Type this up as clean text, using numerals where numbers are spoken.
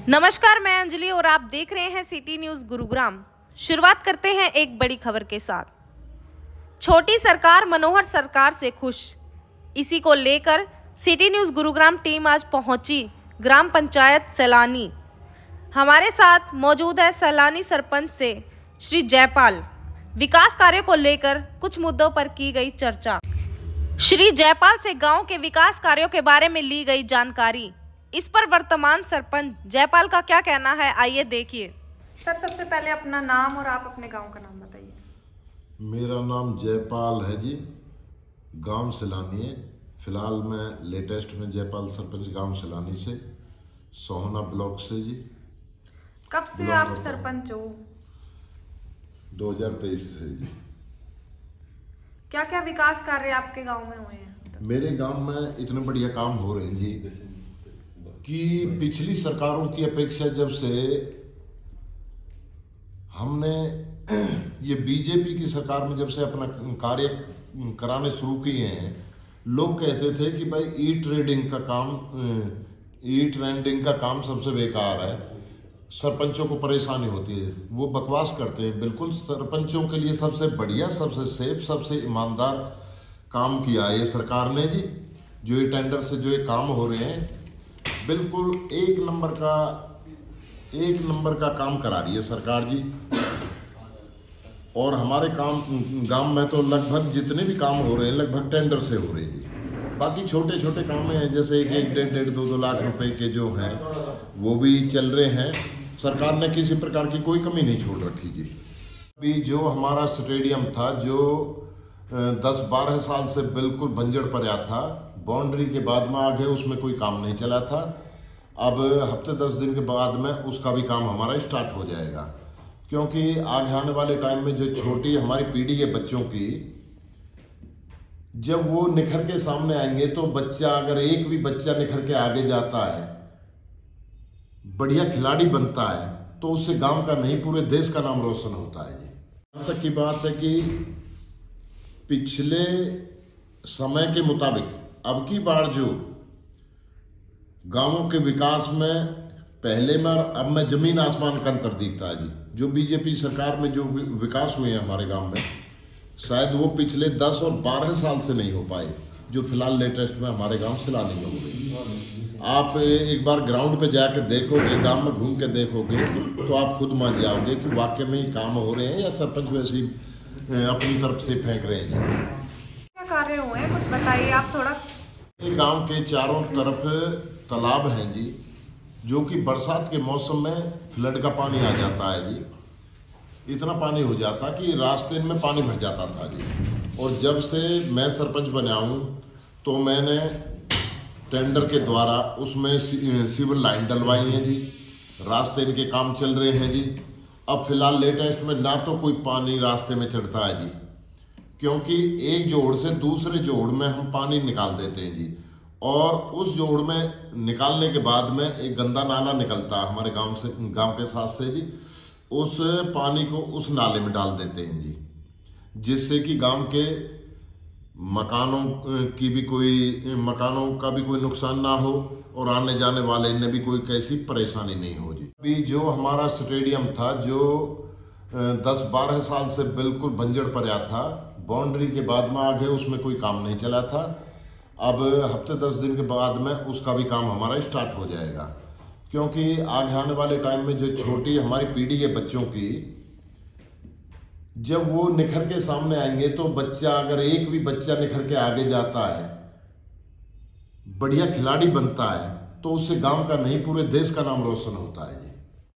नमस्कार, मैं अंजलि और आप देख रहे हैं सिटी न्यूज़ गुरुग्राम। शुरुआत करते हैं एक बड़ी खबर के साथ। छोटी सरकार मनोहर सरकार से खुश, इसी को लेकर सिटी न्यूज़ गुरुग्राम टीम आज पहुंची ग्राम पंचायत सैलानी। हमारे साथ मौजूद है सैलानी सरपंच से श्री जयपाल। विकास कार्यों को लेकर कुछ मुद्दों पर की गई चर्चा। श्री जयपाल से गांव के विकास कार्यों के बारे में ली गई जानकारी। इस पर वर्तमान सरपंच जयपाल का क्या कहना है, आइए देखिए। सर, सबसे पहले अपना नाम और आप अपने गांव का नाम बताइए। मेरा नाम जयपाल है जी, गांव सैलानी है। फिलहाल मैं लेटेस्ट में जयपाल सरपंच गांव सैलानी से, सोहना ब्लॉक से जी। कब से आप सरपंच हो? 2023 से जी। क्या क्या विकास कार्य आपके गांव में हुए हैं? मेरे गांव में इतने बढ़िया काम हो रहे हैं जी कि पिछली सरकारों की अपेक्षा जब से हमने ये बीजेपी की सरकार में जब से अपना कार्य कराने शुरू किए हैं, लोग कहते थे कि भाई ई ट्रेडिंग का काम सबसे बेकार है, सरपंचों को परेशानी होती है। वो बकवास करते हैं। बिल्कुल सरपंचों के लिए सबसे बढ़िया, सबसे सेफ, सबसे ईमानदार काम किया है ये सरकार ने जी। जो ये टेंडर से जो ये काम हो रहे हैं, बिल्कुल एक नंबर का काम करा रही है सरकार जी। और हमारे गांव में तो लगभग जितने भी काम हो रहे हैं लगभग टेंडर से हो रहे हैं जी। बाकी छोटे छोटे काम हैं, जैसे एक 1.5-2 लाख रुपए के जो हैं वो भी चल रहे हैं। सरकार ने किसी प्रकार की कोई कमी नहीं छोड़ रखी जी। अभी जो हमारा स्टेडियम था, जो 10-12 साल से बिल्कुल बंजर पड़ा था, बाउंड्री के बाद में आगे उसमें कोई काम नहीं चला था। अब हफ्ते 10 दिन के बाद में उसका भी काम हमारा स्टार्ट हो जाएगा, क्योंकि आगे आने वाले टाइम में जो छोटी हमारी पीढ़ी है बच्चों की, जब वो निखर के सामने आएंगे तो बच्चा, अगर एक भी बच्चा निखर के आगे जाता है, बढ़िया खिलाड़ी बनता है, तो उससे गांव का नहीं पूरे देश का नाम रोशन होता है जी। अब तक की बात है कि पिछले समय के मुताबिक अब की बार जो गांवों के विकास में पहले में अब में जमीन आसमान का अंतर दिखता है जी। जो बीजेपी सरकार में जो विकास हुए हैं हमारे गांव में, शायद वो पिछले 10 और 12 साल से नहीं हो पाए, जो फिलहाल लेटेस्ट में हमारे गांव सैलानी में हो गई। आप एक बार ग्राउंड पे जाके देखोगे, गांव में घूम के देखोगे, तो आप खुद मान जाओगे कि वाकई में ही काम हो रहे हैं या सरपंच वैसे ही अपनी तरफ से फेंक रहे हैं। क्या कार्य हुए हैं, कुछ बताइए आप थोड़ा। गांव के चारों तरफ तालाब हैं जी, जो कि बरसात के मौसम में फ्लड का पानी आ जाता है जी। इतना पानी हो जाता कि रास्ते में पानी भर जाता था जी। और जब से मैं सरपंच बना हूँ तो मैंने टेंडर के द्वारा उसमें सीवर लाइन डलवाई है जी। रास्ते इनके काम चल रहे हैं जी। अब फिलहाल लेटेस्ट में ना तो कोई पानी रास्ते में चढ़ता है जी, क्योंकि एक जोड़ से दूसरे जोड़ में हम पानी निकाल देते हैं जी। और उस जोड़ में निकालने के बाद में एक गंदा नाला निकलता है हमारे गांव के साथ से जी। उस पानी को उस नाले में डाल देते हैं जी, जिससे कि गांव के मकानों का भी कोई नुकसान ना हो और आने जाने वाले ने भी कोई कैसी परेशानी नहीं हो जी। अभी जो हमारा स्टेडियम था, जो 10-12 साल से बिल्कुल बंजर पड़ा था, बाउंड्री के बाद में आगे उसमें कोई काम नहीं चला था। अब हफ्ते 10 दिन के बाद में उसका भी काम हमारा स्टार्ट हो जाएगा, क्योंकि आगे आने वाले टाइम में जो छोटी हमारी पीढ़ी है बच्चों की, जब वो निखर के सामने आएंगे तो बच्चा, अगर एक भी बच्चा निखर के आगे जाता है, बढ़िया खिलाड़ी बनता है, तो उससे गांव का नहीं पूरे देश का नाम रोशन होता है जी।